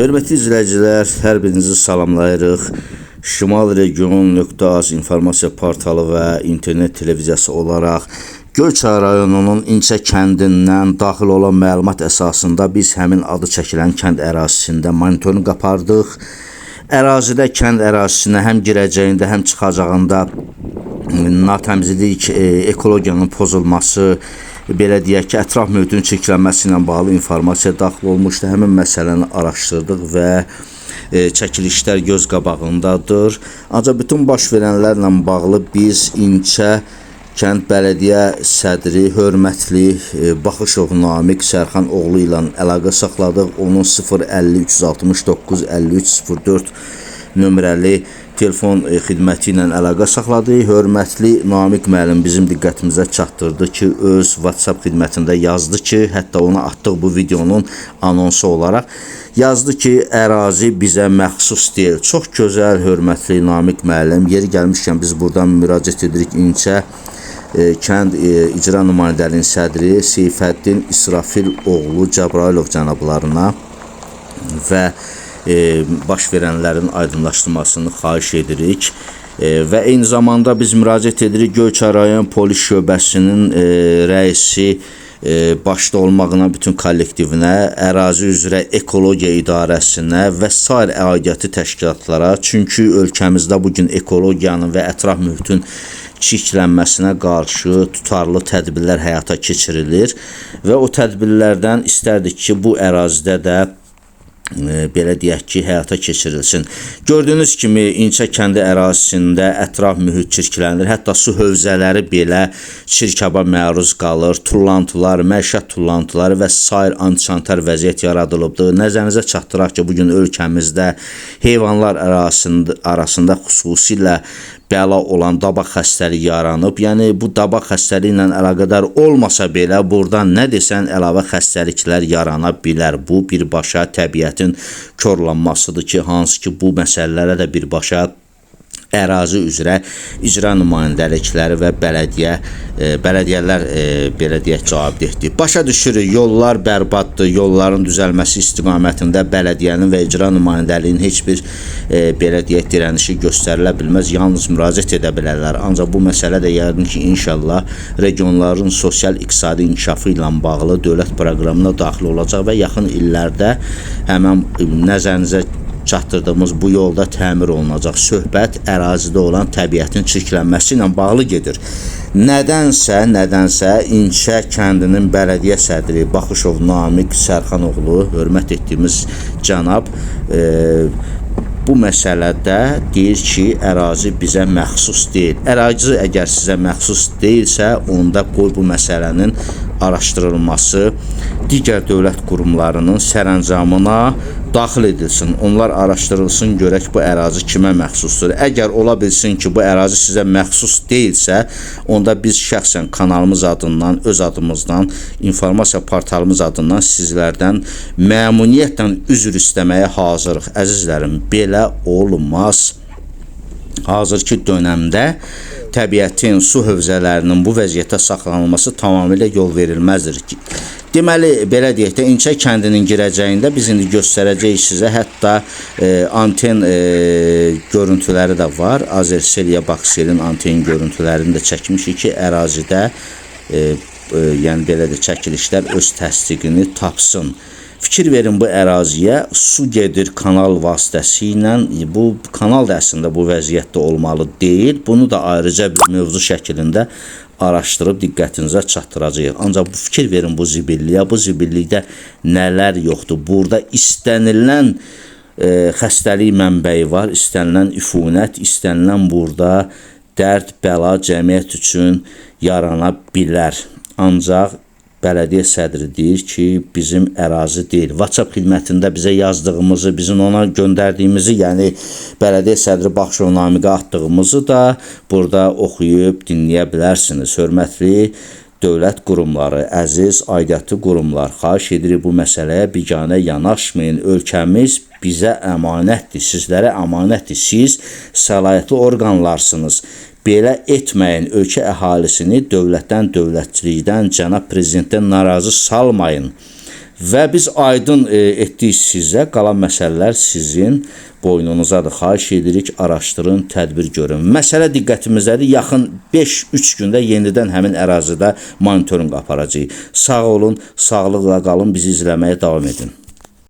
Hörmətli izləyicilər, hər birinizi salamlayırıq. Şimalregion.az informasiya portalı və internet televiziyası olaraq Göyçay rayonunun İncə kəndindən daxil olan məlumat əsasında biz həmin adı çəkilən kənd ərazisində monitorinq apardıq. Ərazidə kənd ərazisinə həm girəcəyində, həm çıxacağında natəmizlik, ekologiyanın pozulması, belə deyək ki, ətraf mühitin çirklənməsi ilə bağlı informasiya daxil olmuşdu. Həmin məsələni araşdırdıq və çəkilişlər göz qabağındadır. Ancaq bütün baş verənlərlə bağlı biz İncə kənd bələdiyyə sədri hörmətli Baxışov Namiq Sərxan oğlu ilə əlaqə saxladıq. Onun 050 369 53 04 nömrəli telefon xidməti ilə əlaqə saxladı. Hörmətli Namiq müəllim bizim diqqətimizə çatdırdı ki, öz WhatsApp xidmətində yazdı ki, hətta ona atdıq bu videonun anonsu olaraq. Yazdı ki, ərazi bizə məxsus deyil. Çox gözəl, hörmətli Namiq müəllim. Yeri gəlmişkən biz buradan müraciət edirik İncə kənd icra nümayəndəliyinin sədri Seyfəddin İsrafil oğlu Cəbrailov cənablarına və baş verənlərin aydınlaşdırmasını xahiş edirik. Və eyni zamanda biz müraciət edirik Göyçay rayon polis şöbəsinin rəisi başda olmağına bütün kollektivinə, ərazi üzrə ekologiya idarəsinə və sair aidiyyatı təşkilatlara. Çünki ölkəmizdə bugün ekologiyanın və ətraf mühitin çirklənməsinə qarşı tutarlı tədbirlər həyata keçirilir və o tədbirlərdən istərdik ki, bu ərazidə də belə deyək ki, həyata keçirilsin. Gördüyünüz kimi İncə kəndi ərazisində ətraf mühit çirklənir. Hətta su hövzələri belə çirkaba məruz qalır. Tullantılar, məişət tullantıları və sair antisantar vəziyyət yaradılıbdır. Nəzərinizə çatdıraq ki, bugün ölkəmizdə heyvanlar arasında xüsusilə bəla olan dabaq xəstəliyi yaranıb. Yəni bu dabaq xəstəliyi ilə əlaqədar olmasa belə buradan nə desən əlavə xəstəliklər yarana bilər. Bu birbaşa təbiətin korlanmasıdır ki, hansı ki bu məsələlərə də birbaşa ərazi üzrə icra nümayəndəlikləri və bələdiyyələr belə deyək cavabdehdir. Başa düşürük, yollar bərbaddır, yolların düzəlməsi istiqamətində bələdiyyənin və icra nümayəndəliyinin heç bir belə deyək dirənişi göstərilə bilməz, yalnız müraciət edə bilərlər. Ancaq bu məsələ də yəqin ki, inşallah regionların sosial-iqtisadi inkişafı ilə bağlı dövlət proqramına daxil olacaq və yaxın illərdə həmən nəzərinizə çatdırdığımız bu yolda təmir olunacaq. Söhbət ərazidə olan təbiətin çirklənməsi ilə bağlı gedir. Nədənsə İncə kəndinin bələdiyyə sədri Baxışov Namiq Sərxan oğlu, hörmət etdiyimiz cənab, bu məsələdə deyir ki, ərazi bizə məxsus deyil. Ərazi əgər sizə məxsus deyilsə, onda qoy bu məsələnin araşdırılması digər dövlət qurumlarının sərəncamına daxil edilsin. Onlar araşdırılsın, görək bu ərazi kimə məxsusdur. Əgər ola bilsin ki, bu ərazi sizə məxsus deyilsə, onda biz şəxsən kanalımız adından, öz adımızdan, informasiya portalımız adından sizlərdən məmnuniyyətlə üzr istəməyə hazırıq. Əzizlərim, belə olmaz. Hazırki dönəmdə təbiətin, su hövzələrinin bu vəziyyətə saxlanılması tamamilə yol verilməzdir ki. Deməli, belə deyək də, İncə kəndinin girəcəyində biz indi göstərəcəyik sizə, hətta anten görüntüləri də var. Azerselya Bakselin anten görüntülərini də çəkmişik ki, ərazidə yəni belə də çəkilişlər öz təsdiqini tapsın. Fikir verin, bu əraziyə su gedir kanal vasitəsilə. Bu kanal da əslində bu vəziyyətdə olmalı deyil. Bunu da ayrıca bir mövzu şəklində araşdırıb diqqətinizə çatdıracağıq. Ancaq bu fikir verin bu zibilliyə. Bu zibillikdə nələr yoxdur. Burada istənilən xəstəlik mənbəyi var, istənilən üfunət, istənilən burada dərd, bəla cəmiyyət üçün yarana bilər. Ancaq bələdiyyə sədri deyir ki, bizim ərazi deyil. WhatsApp xidmətində bizə yazdığımızı, bizim ona göndərdiyimizi, yəni bələdiyyə sədri Baxışov Namiqə atdığımızı da burada oxuyub dinləyə bilərsiniz. Hörmətli dövlət qurumları, əziz aidiyyatı qurumlar, xahiş edirik bu məsələyə biganə yanaşmayın. Ölkəmiz bizə əmanətdir, sizlərə əmanətdir. Siz səlahiyyətli orqanlarsınız. Belə etməyin, ölkə əhalisini dövlətdən, dövlətçilikdən, cənab prezidentdən narazı salmayın. Və biz aydın etdik sizə, qalan məsələlər sizin boynunuzadır. Xahiş edirik, araşdırın, tədbir görün. Məsələ diqqətimizdədir. Yaxın 5-3 gündə yenidən həmin ərazidə monitorinq aparacağıq. Sağ olun, sağlıqla qalın, bizi izləməyə davam edin.